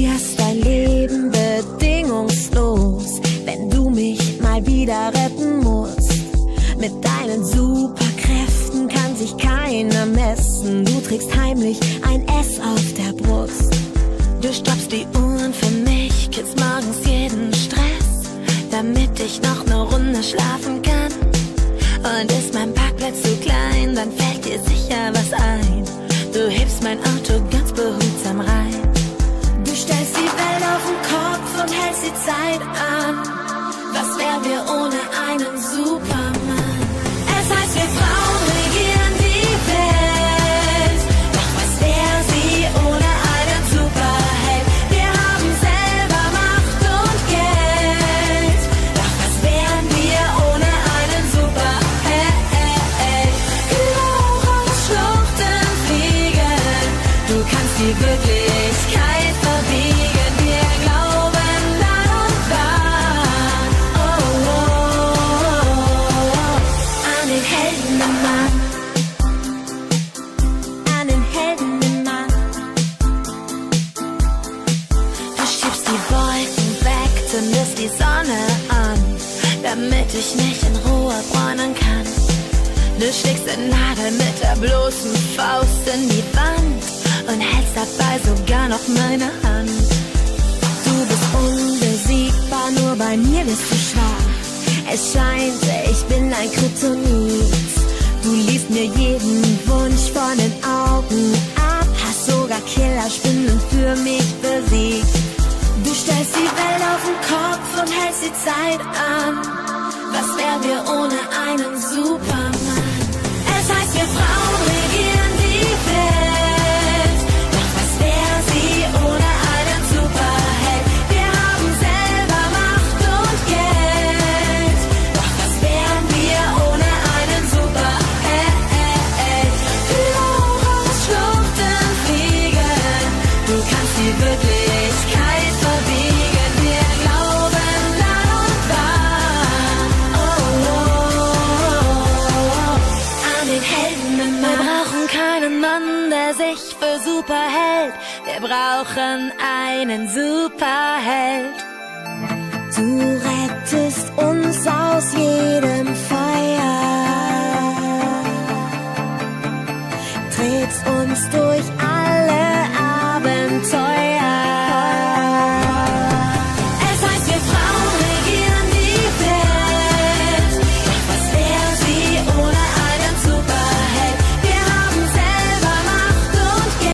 garantierst dein Leben bedingungslos, wenn du mich mal wieder retten musst. Mit deinen Superkräften kann sich keiner messen. Du trägst heimlich ein S auf der Brust. Du stoppst die Uhren für mich, killst morgens jeden Stress, damit ich noch ne Runde schlafen kann. Und ist mein Parkplatz zu klein, dann fällt dir sicher was ein. Du hebst mein Auto ganz behutsam rein. Du stellst die Welt auf den Kopf und hältst die Zeit an. Was wären wir ohne einen Superman? Es heißt, wir Frauen regieren die Welt. Doch was wäre sie ohne einen Superheld? Wir haben selber Macht und Geld. Doch was wären wir ohne einen Superheld? Genau aus Schluchten fliegen. Du kannst die Wirklichkeit verbiegen. Wir glauben an und wahr. Oh, oh, oh. An den Helden im Mann. An den Helden im Mann. Du schiebst die Wolken weg, zündest die Sonne an, damit ich mich in Ruhe bräunen kann. Du steckst den Nagel mit der bloßen Faust in die Wand und hältst dabei sogar noch meine Hand. Du bist unbesiegbar, nur bei mir bist du schwach. Es scheint, ich bin ein Kryptonit. Du liest mir jeden Wunsch von den Augen ab, hast sogar Killerspinnen für mich besiegt. Du stellst die Welt auf den Kopf und hältst die Zeit an. Was wären wir ohne einen Superman? Es heißt, wir Frauen regieren die Welt. Doch was wäre sie ohne einen Superheld? Wir haben selber Macht und Geld. Doch was wären wir ohne einen Superheld? Blau aus Schluchten fliegen. Du kannst die Wirklichkeit verbiegen. Wir glauben an und wahr. Oh, oh, oh. An den Helden im Mann. Wir brauchen keinen Mann, der sich für super hält. Wir brauchen einen Superheld. Du rettest uns aus jedem Feuer.